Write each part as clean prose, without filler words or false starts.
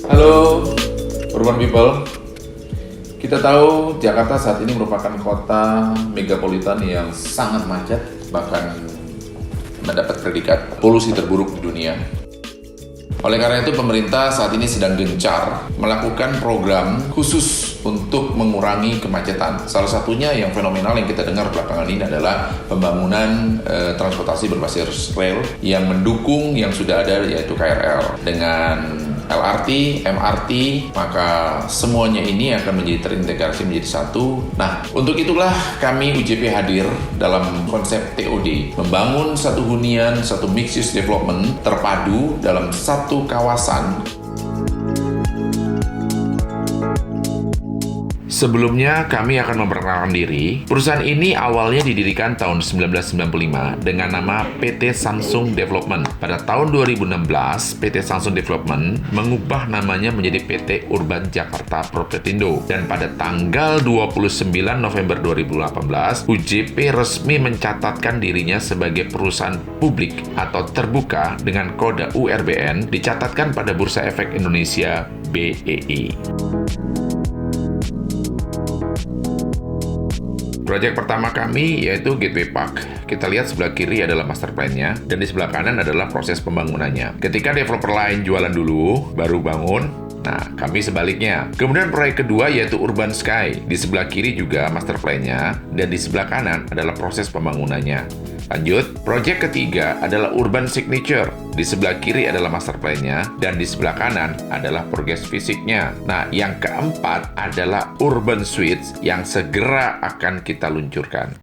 Halo Urban People, kita tahu Jakarta saat ini merupakan kota megapolitan yang sangat macet, bahkan mendapat predikat polusi terburuk di dunia. Oleh karena itu pemerintah saat ini sedang gencar melakukan program khusus untuk mengurangi kemacetan. Salah satunya yang fenomenal yang kita dengar belakangan ini adalah pembangunan transportasi berbasis rel yang mendukung yang sudah ada, yaitu KRL. Dengan LRT, MRT, maka semuanya ini akan menjadi terintegrasi menjadi satu. Nah, untuk itulah kami UJP hadir dalam konsep TOD, membangun satu hunian, satu mixed use development terpadu dalam satu kawasan. Sebelumnya, kami akan memperkenalkan diri. Perusahaan ini awalnya didirikan tahun 1995 dengan nama PT Samsung Development. Pada tahun 2016, PT Samsung Development mengubah namanya menjadi PT Urban Jakarta Propertindo. Dan pada tanggal 29 November 2018, UJP resmi mencatatkan dirinya sebagai perusahaan publik atau terbuka dengan kode URBN dicatatkan pada Bursa Efek Indonesia BEI. Proyek pertama kami yaitu Gateway Park. Kita lihat sebelah kiri adalah master plan-nya, dan di sebelah kanan adalah proses pembangunannya. Ketika developer lain jualan dulu, baru bangun, nah kami sebaliknya. Kemudian proyek kedua yaitu Urban Sky. Di sebelah kiri juga master plan-nya, dan di sebelah kanan adalah proses pembangunannya. Lanjut, proyek ketiga adalah Urban Signature. Di sebelah kiri adalah master plan-nya, dan di sebelah kanan adalah progres fisiknya. Nah, yang keempat adalah Urban Suites yang segera akan kita luncurkan.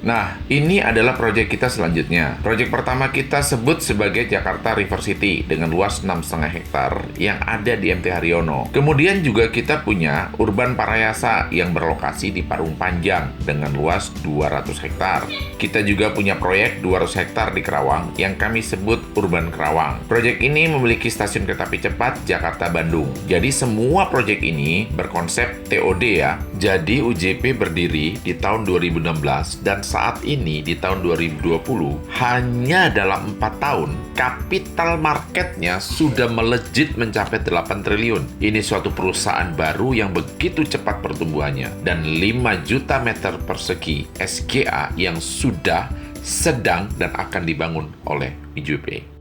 Nah, ini adalah proyek kita selanjutnya. Proyek pertama kita sebut sebagai Jakarta River City dengan luas 6,5 hektar yang ada di MT Haryono. Kemudian juga kita punya Urban Parayasa yang berlokasi di Parung Panjang dengan luas 200 hektar. Kita juga punya proyek 200 hektar di Kerawang yang kami sebut Urban Kerawang. Proyek ini memiliki stasiun kereta api cepat Jakarta-Bandung. Jadi semua proyek ini berkonsep TOD ya. Jadi UJP berdiri di tahun 2016 dan saat ini di tahun 2020 hanya dalam 4 tahun kapital marketnya sudah melejit mencapai 8 triliun. Ini suatu perusahaan baru yang begitu cepat pertumbuhannya, dan 5 juta meter persegi SGA yang sudah, sedang, dan akan dibangun oleh UJP.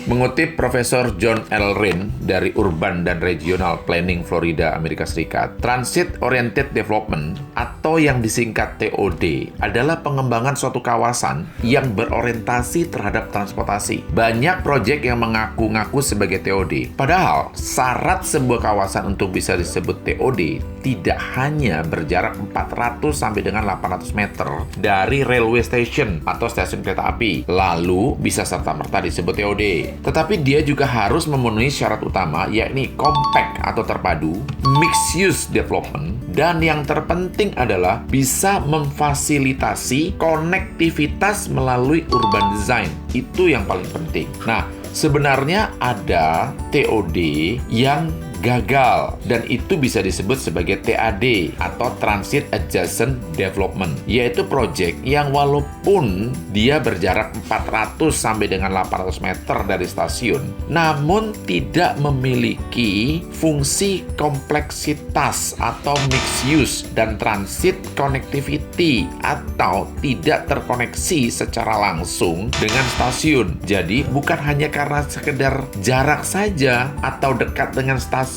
Mengutip Profesor John L. Rhin dari Urban dan Regional Planning Florida, Amerika Serikat, Transit Oriented Development atau yang disingkat TOD adalah pengembangan suatu kawasan yang berorientasi terhadap transportasi. Banyak proyek yang mengaku-ngaku sebagai TOD. Padahal, syarat sebuah kawasan untuk bisa disebut TOD tidak hanya berjarak 400 sampai dengan 800 meter dari railway station atau stasiun kereta api, lalu bisa serta-merta disebut TOD. Tetapi dia juga harus memenuhi syarat utama, yakni compact atau terpadu, mixed use development, dan yang terpenting adalah bisa memfasilitasi konektivitas melalui urban design. Itu yang paling penting. Nah, sebenarnya ada TOD yang gagal, dan itu bisa disebut sebagai TAD atau Transit Adjacent Development, yaitu proyek yang walaupun dia berjarak 400 sampai dengan 800 meter dari stasiun, namun tidak memiliki fungsi kompleksitas atau mixed use dan transit connectivity, atau tidak terkoneksi secara langsung dengan stasiun. Jadi bukan hanya karena sekedar jarak saja atau dekat dengan stasiun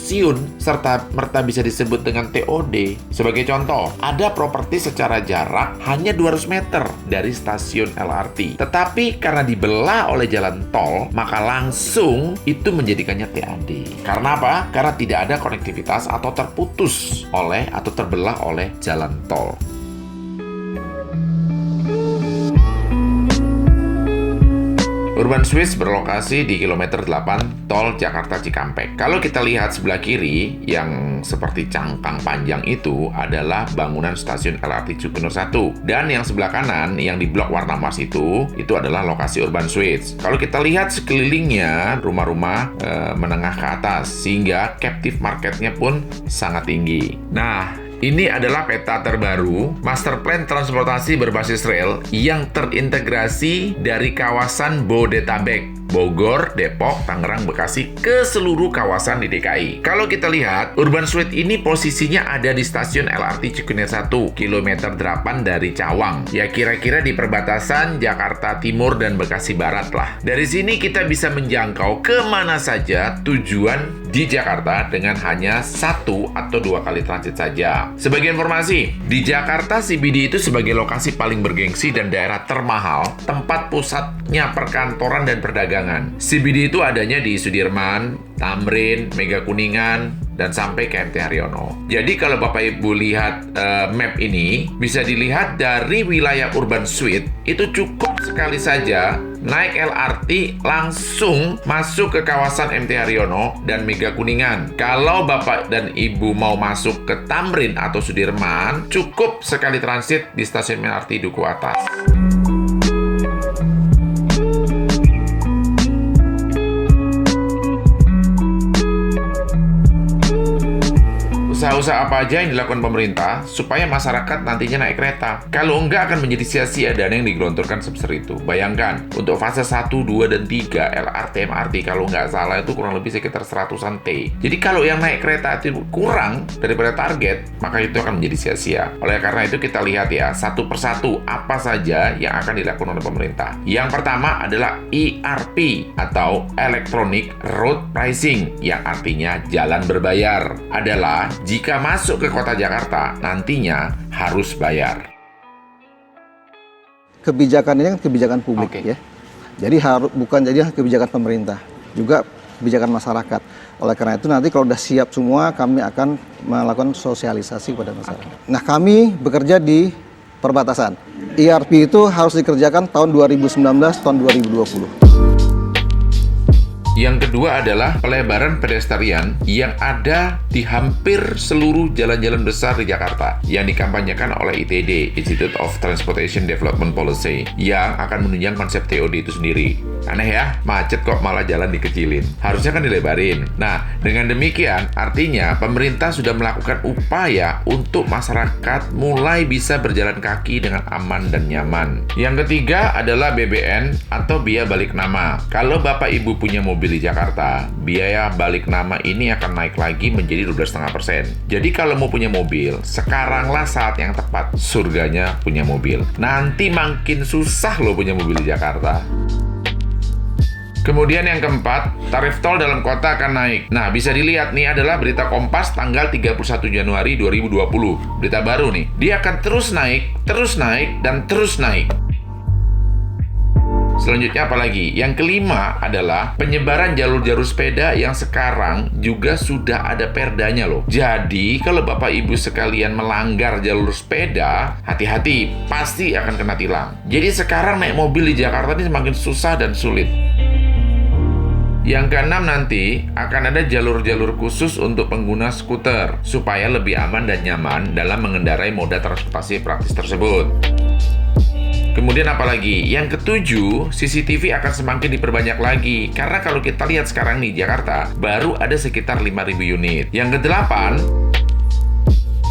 serta merta bisa disebut dengan TOD. Sebagai contoh, ada properti secara jarak hanya 200 meter dari stasiun LRT. Tetapi karena dibelah oleh jalan tol, maka langsung itu menjadikannya TAD. Karena apa? Karena tidak ada konektivitas atau terputus oleh atau terbelah oleh jalan tol. Urban Switch berlokasi di kilometer 8 tol Jakarta Cikampek. Kalau kita lihat sebelah kiri, yang seperti cangkang panjang itu adalah bangunan stasiun LRT Cikunir 1. Dan yang sebelah kanan, yang di blok warna emas itu adalah lokasi Urban Switch. Kalau kita lihat sekelilingnya, rumah-rumah menengah ke atas, sehingga captive marketnya pun sangat tinggi. Nah, ini adalah peta terbaru Master Plan Transportasi Berbasis Rel yang terintegrasi dari kawasan Bodetabek, Bogor, Depok, Tangerang, Bekasi ke seluruh kawasan di DKI. Kalau kita lihat, Urban Switch ini posisinya ada di stasiun LRT Cikunir 1, kilometer 8 dari Cawang. Ya kira-kira di perbatasan Jakarta Timur dan Bekasi Barat lah. Dari sini kita bisa menjangkau kemana saja tujuan di Jakarta dengan hanya 1 atau 2 kali transit saja. Sebagai informasi, di Jakarta CBD itu sebagai lokasi paling bergengsi dan daerah termahal, tempat pusatnya perkantoran dan perdagangan. CBD itu adanya di Sudirman, Tamrin, Mega Kuningan, dan sampai ke MT Haryono. Jadi kalau Bapak Ibu lihat map ini, bisa dilihat dari wilayah Urban Switch itu cukup sekali saja naik LRT langsung masuk ke kawasan MT Haryono dan Mega Kuningan. Kalau Bapak dan Ibu mau masuk ke Tamrin atau Sudirman, cukup sekali transit di stasiun LRT Duku Atas. Usaha-usaha apa aja yang dilakukan pemerintah supaya masyarakat nantinya naik kereta? Kalau enggak akan menjadi sia-sia dana yang digelontorkan sebesar itu. Bayangkan, untuk fase 1, 2, dan 3 LRT, MRT kalau nggak salah itu kurang lebih sekitar 100-an T. Jadi kalau yang naik kereta itu kurang daripada target, maka itu akan menjadi sia-sia. Oleh karena itu kita lihat ya, satu persatu apa saja yang akan dilakukan oleh pemerintah. Yang pertama adalah ERP atau Electronic Road Pricing, yang artinya jalan berbayar. Adalah jika masuk ke kota Jakarta, nantinya harus bayar. Kebijakan ini kan kebijakan publik ya. Jadi bukan jadi kebijakan pemerintah, juga kebijakan masyarakat. Oleh karena itu nanti kalau sudah siap semua, kami akan melakukan sosialisasi kepada masyarakat. Nah, kami bekerja di perbatasan. ERP itu harus dikerjakan tahun 2019, tahun 2020. Yang kedua adalah pelebaran pedestrian yang ada di hampir seluruh jalan-jalan besar di Jakarta yang dikampanyekan oleh ITD, Institute of Transportation Development Policy, yang akan menunjang konsep TOD itu sendiri. Aneh ya, macet kok malah jalan dikecilin. Harusnya kan dilebarin. Nah, dengan demikian artinya pemerintah sudah melakukan upaya untuk masyarakat mulai bisa berjalan kaki dengan aman dan nyaman. Yang ketiga adalah BBN atau biaya balik nama. Kalau Bapak Ibu punya mobil di Jakarta, biaya balik nama ini akan naik lagi menjadi 12,5%. Jadi kalau mau punya mobil, sekaranglah saat yang tepat. Surganya punya mobil. Nanti makin susah loh punya mobil di Jakarta. Kemudian yang keempat, tarif tol dalam kota akan naik. Nah, bisa dilihat nih adalah berita Kompas tanggal 31 Januari 2020. Berita baru nih. Dia akan terus naik, dan terus naik. Selanjutnya apa lagi? Yang kelima adalah penyebaran jalur-jalur sepeda yang sekarang juga sudah ada perdanya loh. Jadi, kalau Bapak Ibu sekalian melanggar jalur sepeda, hati-hati, pasti akan kena tilang. Jadi sekarang naik mobil di Jakarta ini semakin susah dan sulit. Yang keenam nanti akan ada jalur-jalur khusus untuk pengguna skuter supaya lebih aman dan nyaman dalam mengendarai moda transportasi praktis tersebut. Kemudian apalagi? Yang ketujuh, CCTV akan semakin diperbanyak lagi. Karena kalau kita lihat sekarang nih Jakarta, baru ada sekitar 5.000 unit. Yang kedelapan,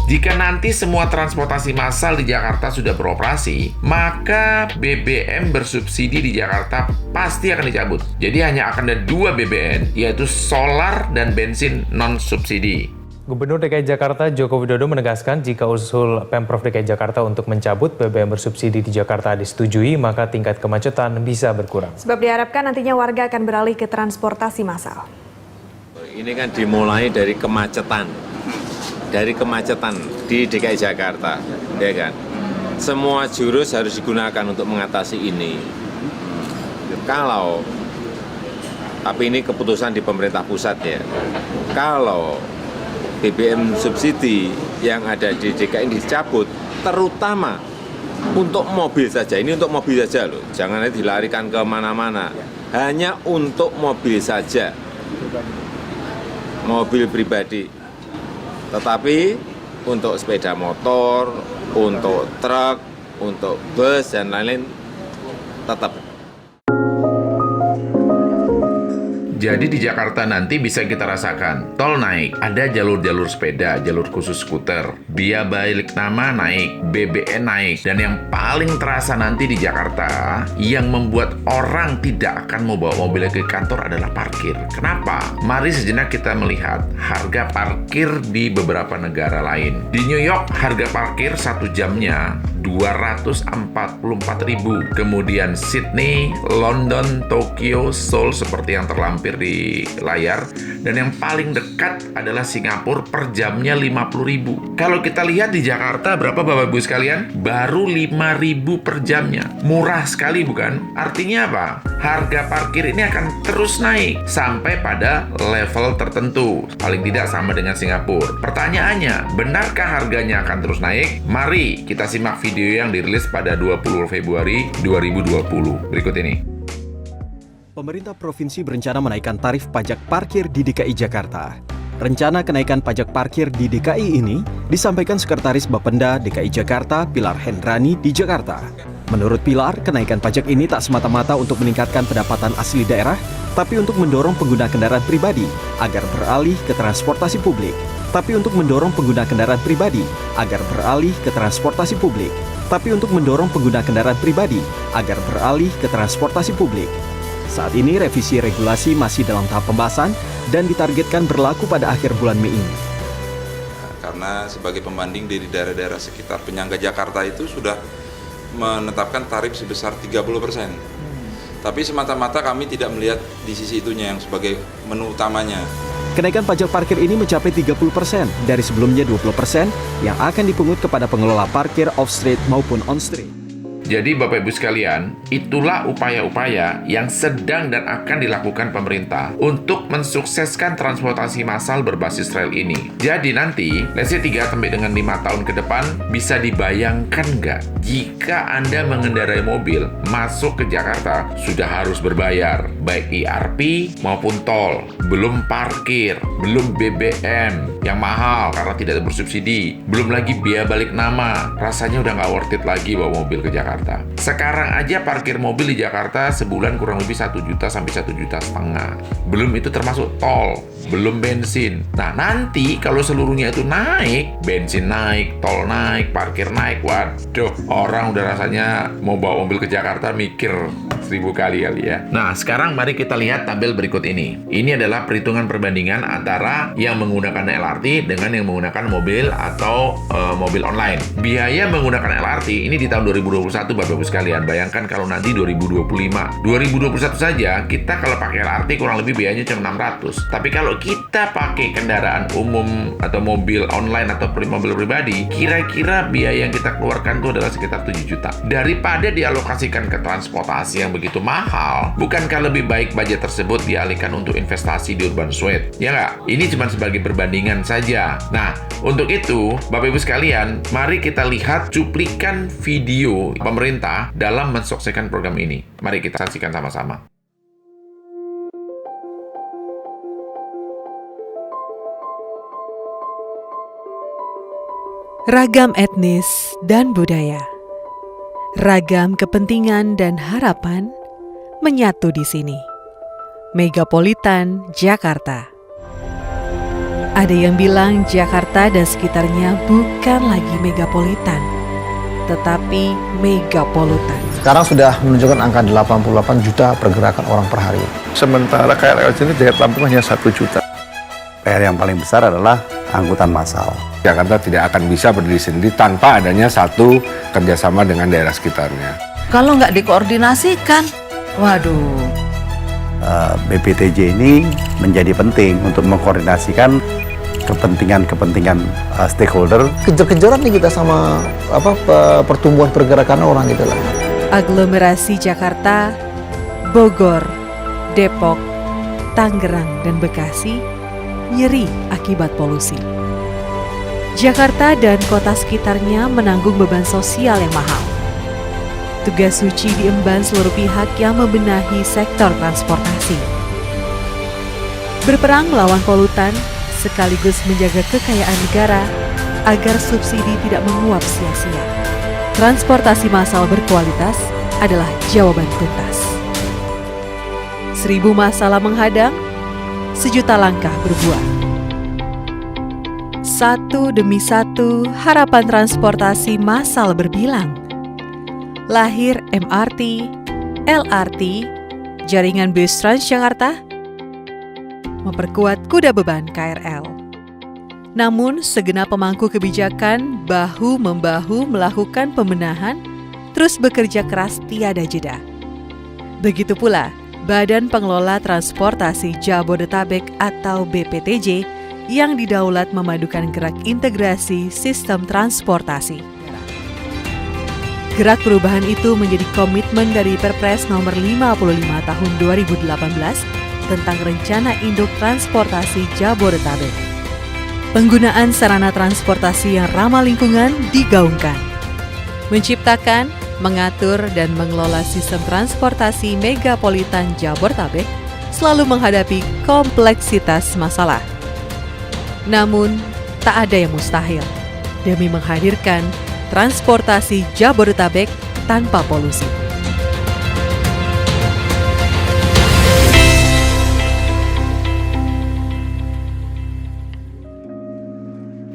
jika nanti semua transportasi massal di Jakarta sudah beroperasi, maka BBM bersubsidi di Jakarta pasti akan dicabut. Jadi hanya akan ada 2 BBM, yaitu solar dan bensin non-subsidi. Gubernur DKI Jakarta Joko Widodo menegaskan jika usul Pemprov DKI Jakarta untuk mencabut BBM bersubsidi di Jakarta disetujui, maka tingkat kemacetan bisa berkurang. Sebab diharapkan nantinya warga akan beralih ke transportasi massal. Ini kan dimulai dari kemacetan. Dari kemacetan di DKI Jakarta, ya kan? Semua jurus harus digunakan untuk mengatasi ini. Tapi ini keputusan di pemerintah pusat ya. Kalau BBM subsidi yang ada di DKI ini dicabut, terutama untuk mobil saja. Ini untuk mobil saja loh. Jangan dilarikan ke mana-mana. hanya untuk mobil saja, mobil pribadi. Tetapi untuk sepeda motor, untuk truk, untuk bus, dan lain-lain tetap. Jadi di Jakarta nanti bisa kita rasakan, tol naik, ada jalur-jalur sepeda, jalur khusus skuter, biaya balik nama naik, BBM naik, dan yang paling terasa nanti di Jakarta, yang membuat orang tidak akan mau bawa mobilnya ke kantor adalah parkir. Kenapa? Mari sejenak kita melihat harga parkir di beberapa negara lain. Di New York, harga parkir 1 jamnya 244.000. Kemudian Sydney, London, Tokyo, Seoul seperti yang terlampir di layar, dan yang paling dekat adalah Singapura, per jamnya 50.000. Kalau kita lihat di Jakarta berapa Bapak Ibu sekalian? Baru 5.000 per jamnya. Murah sekali bukan? Artinya apa? Harga parkir ini akan terus naik sampai pada level tertentu. Paling tidak sama dengan Singapura. Pertanyaannya, benarkah harganya akan terus naik? Mari kita simak video yang dirilis pada 20 Februari 2020. Berikut ini. Pemerintah provinsi berencana menaikkan tarif pajak parkir di DKI Jakarta. Rencana kenaikan pajak parkir di DKI ini disampaikan Sekretaris Bapenda DKI Jakarta, Pilar Hendrani di Jakarta. Menurut Pilar, kenaikan pajak ini tak semata-mata untuk meningkatkan pendapatan asli daerah, tapi untuk mendorong pengguna kendaraan pribadi agar beralih ke transportasi publik. Tapi untuk mendorong pengguna kendaraan pribadi agar beralih ke transportasi publik. Tapi untuk mendorong pengguna kendaraan pribadi agar beralih ke transportasi publik. Saat ini revisi regulasi masih dalam tahap pembahasan dan ditargetkan berlaku pada akhir bulan Mei ini. Karena sebagai pembanding dari daerah-daerah sekitar penyangga Jakarta itu sudah menetapkan tarif sebesar 30%. Tapi semata-mata kami tidak melihat di sisi itunya yang sebagai menu utamanya. Kenaikan pajak parkir ini mencapai 30% dari sebelumnya 20% yang akan dipungut kepada pengelola parkir off-street maupun on-street. Jadi Bapak Ibu sekalian, itulah upaya-upaya yang sedang dan akan dilakukan pemerintah untuk mensukseskan transportasi massal berbasis rel ini. Jadi nanti, let's say 3 sampai dengan 5 tahun ke depan, bisa dibayangkan nggak jika Anda mengendarai mobil masuk ke Jakarta sudah harus berbayar, baik IRP maupun tol, belum parkir, belum BBM yang mahal karena tidak bersubsidi, belum lagi biaya balik nama, rasanya udah nggak worth it lagi bawa mobil ke Jakarta. Sekarang aja parkir mobil di Jakarta sebulan kurang lebih 1 juta sampai 1,5 juta. Belum itu termasuk tol, belum bensin. Nah nanti kalau seluruhnya itu naik, bensin naik, tol naik, parkir naik, waduh, orang udah rasanya mau bawa mobil ke Jakarta mikir 1000 kali ya. Nah sekarang mari kita lihat tabel berikut ini. Ini adalah perhitungan perbandingan antara yang menggunakan LRT dengan yang menggunakan mobil atau mobil online. Biaya menggunakan LRT ini di tahun 2021 Bapak Ibu sekalian. Bayangkan kalau nanti 2025. 2021 saja kita kalau pakai LRT kurang lebih biayanya cuma 600. Tapi kalau kita pakai kendaraan umum atau mobil online atau mobil pribadi, kira-kira biaya yang kita keluarkan itu adalah sekitar 7 juta. Daripada dialokasikan ke transportasi yang begitu mahal, bukankah lebih baik budget tersebut dialihkan untuk investasi di urban suite? Ya nggak? Ini cuma sebagai perbandingan saja. Nah, untuk itu, Bapak Ibu sekalian, mari kita lihat cuplikan video pemerintah dalam mensukseskan program ini. Mari kita saksikan sama-sama. Ragam etnis dan budaya, ragam kepentingan dan harapan menyatu di sini. Megapolitan Jakarta. Ada yang bilang Jakarta dan sekitarnya bukan lagi megapolitan, tetapi megapolutan. Sekarang sudah menunjukkan angka 88 juta pergerakan orang per hari. Sementara KRL ini Jaya Lampung hanya 1 juta. PR yang paling besar adalah angkutan massal. Jakarta tidak akan bisa berdiri sendiri tanpa adanya satu kerjasama dengan daerah sekitarnya. Kalau nggak dikoordinasikan, waduh. BPTJ ini menjadi penting untuk mengkoordinasikan kepentingan stakeholder. Kejar-kejaran nih kita sama pertumbuhan pergerakan orang gitu lah. Aglomerasi Jakarta, Bogor, Depok, Tangerang, dan Bekasi nyeri akibat polusi. Jakarta dan kota sekitarnya menanggung beban sosial yang mahal. Tugas suci diemban seluruh pihak yang membenahi sektor transportasi. Berperang melawan polutan sekaligus menjaga kekayaan negara agar subsidi tidak menguap sia-sia. Transportasi massal berkualitas adalah jawaban tuntas. 1000 masalah menghadang, 1 juta langkah berbuah. Satu demi satu, harapan transportasi massal berbilang. Lahir MRT, LRT, jaringan bus Transjakarta, memperkuat kuda beban KRL. Namun, segenap pemangku kebijakan bahu-membahu melakukan pembenahan, terus bekerja keras tiada jeda. Begitu pula Badan Pengelola Transportasi Jabodetabek atau BPTJ yang didaulat memadukan gerak integrasi sistem transportasi. Gerak perubahan itu menjadi komitmen dari Perpres nomor 55 tahun 2018 tentang Rencana Induk Transportasi Jabodetabek. Penggunaan sarana transportasi yang ramah lingkungan digaungkan. Menciptakan, mengatur, dan mengelola sistem transportasi megapolitan Jabodetabek selalu menghadapi kompleksitas masalah. Namun, tak ada yang mustahil demi menghadirkan transportasi Jabodetabek tanpa polusi.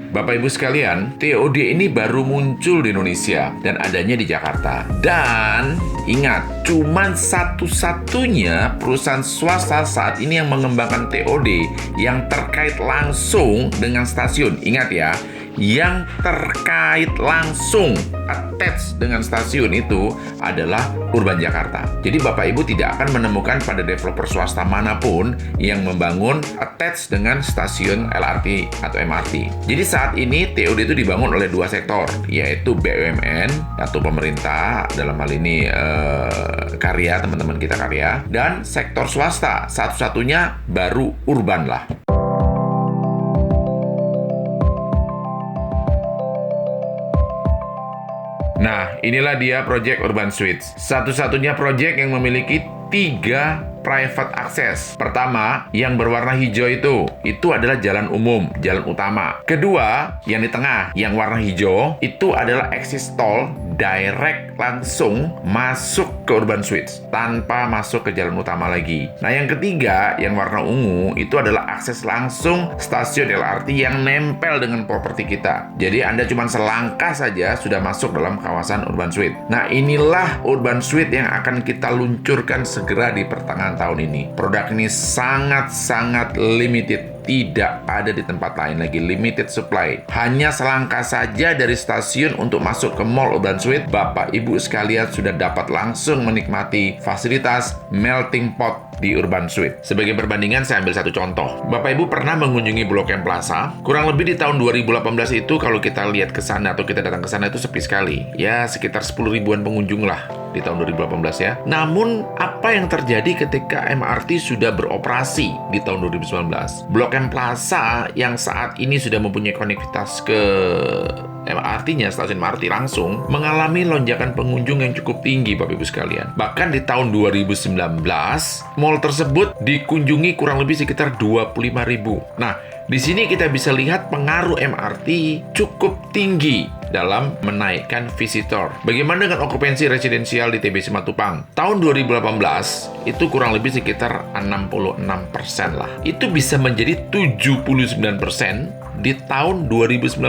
Bapak Ibu sekalian, TOD ini baru muncul di Indonesia dan adanya di Jakarta. Dan ingat, cuman satu-satunya perusahaan swasta saat ini yang mengembangkan TOD yang terkait langsung dengan stasiun. Ingat ya, yang terkait langsung attach dengan stasiun itu adalah Urban Jakarta. Jadi Bapak Ibu tidak akan menemukan pada developer swasta manapun yang membangun attach dengan stasiun LRT atau MRT. Jadi saat ini TOD itu dibangun oleh 2 sektor, yaitu BUMN atau pemerintah, dalam hal ini Karya, teman-teman kita Karya, dan sektor swasta. Satu-satunya baru Urban lah. Nah, inilah dia proyek Urban Suites. Satu-satunya proyek yang memiliki 3 private access. Pertama, yang berwarna hijau itu adalah jalan umum, jalan utama. Kedua, yang di tengah, yang warna hijau, itu adalah access tol direct langsung masuk ke Urban Suites tanpa masuk ke jalan utama lagi. Nah, yang ketiga, yang warna ungu, itu adalah akses langsung stasiun LRT yang nempel dengan properti kita. Jadi Anda cuma selangkah saja sudah masuk dalam kawasan Urban Suite. Nah, inilah Urban Suite yang akan kita luncurkan segera di pertengahan tahun ini. Produk ini sangat-sangat limited. Tidak ada di tempat lain lagi, limited supply. Hanya selangkah saja dari stasiun untuk masuk ke Mall Urban Suite, Bapak Ibu sekalian sudah dapat langsung menikmati fasilitas melting pot di Urban Suite. Sebagai perbandingan, saya ambil satu contoh. Bapak Ibu pernah mengunjungi Blok M Plaza? Kurang lebih di tahun 2018 itu, kalau kita lihat ke sana atau kita datang ke sana itu sepi sekali. Ya, sekitar 10 ribuan pengunjung lah di tahun 2018 ya. Namun, apa yang terjadi ketika MRT sudah beroperasi di tahun 2019? Blok M Plaza yang saat ini sudah mempunyai konektivitas ke MRT-nya, stasiun MRT langsung, mengalami lonjakan pengunjung yang cukup tinggi, Bapak Ibu sekalian. Bahkan di tahun 2019, mall tersebut dikunjungi kurang lebih sekitar 25.000. Nah, di sini kita bisa lihat pengaruh MRT cukup tinggi dalam menaikkan visitor. Bagaimana dengan okupansi residensial di TBC Matupang? Tahun 2018 itu kurang lebih sekitar 66% lah. Itu bisa menjadi 79% di tahun 2019.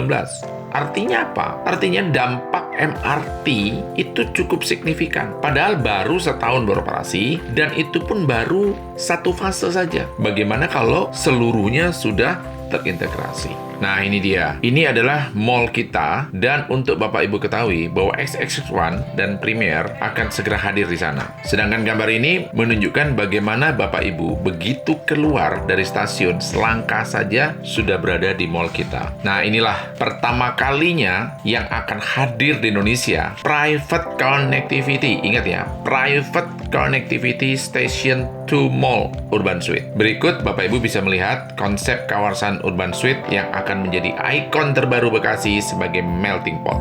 Artinya apa? Artinya dampak MRT itu cukup signifikan. Padahal baru setahun beroperasi dan itu pun baru satu fase saja. Bagaimana kalau seluruhnya sudah terintegrasi? Nah, ini dia. Ini adalah mall kita, dan untuk Bapak Ibu ketahui bahwa XX1 dan Premier akan segera hadir di sana. Sedangkan gambar ini menunjukkan bagaimana Bapak Ibu begitu keluar dari stasiun, selangkah saja sudah berada di mall kita. Nah, inilah pertama kalinya yang akan hadir di Indonesia private connectivity. Ingat ya, private connectivity station to mall Urban Suite. Berikut Bapak Ibu bisa melihat konsep kawasan Urban Suite yang akan menjadi ikon terbaru Bekasi sebagai melting pot.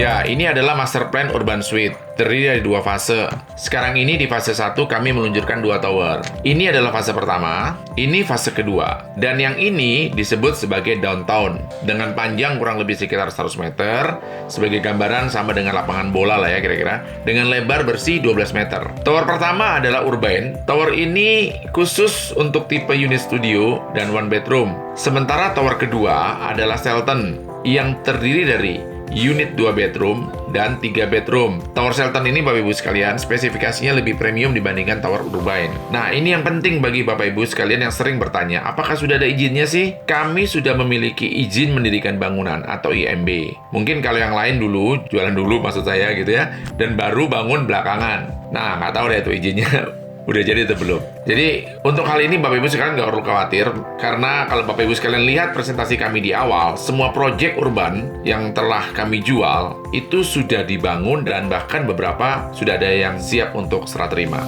Ya, ini adalah Master Plan Urban Suite. Terdiri dari 2 fase. Sekarang ini di fase 1 kami meluncurkan 2 tower. Ini adalah fase pertama, ini fase kedua. Dan yang ini disebut sebagai downtown. Dengan panjang kurang lebih sekitar 100 meter. Sebagai gambaran sama dengan lapangan bola lah ya kira-kira. Dengan lebar bersih 12 meter. Tower pertama adalah Urban. Tower ini khusus untuk tipe unit studio dan 1 bedroom. Sementara tower kedua adalah Shelton yang terdiri dari unit 2 bedroom dan 3 bedroom. Tower Shelton ini Bapak Ibu sekalian spesifikasinya lebih premium dibandingkan tower Urban. Nah, ini yang penting bagi Bapak Ibu sekalian yang sering bertanya, apakah sudah ada izinnya sih? Kami sudah memiliki izin mendirikan bangunan atau IMB. Mungkin kalau yang lain dulu, jualan dulu maksud saya gitu ya, dan baru bangun belakangan. Nah, nggak tahu deh itu izinnya. Udah jadi atau belum? Jadi, untuk hal ini Bapak Ibu sekalian nggak perlu khawatir, karena kalau Bapak Ibu sekalian lihat presentasi kami di awal, semua proyek urban yang telah kami jual, itu sudah dibangun dan bahkan beberapa sudah ada yang siap untuk serah terima.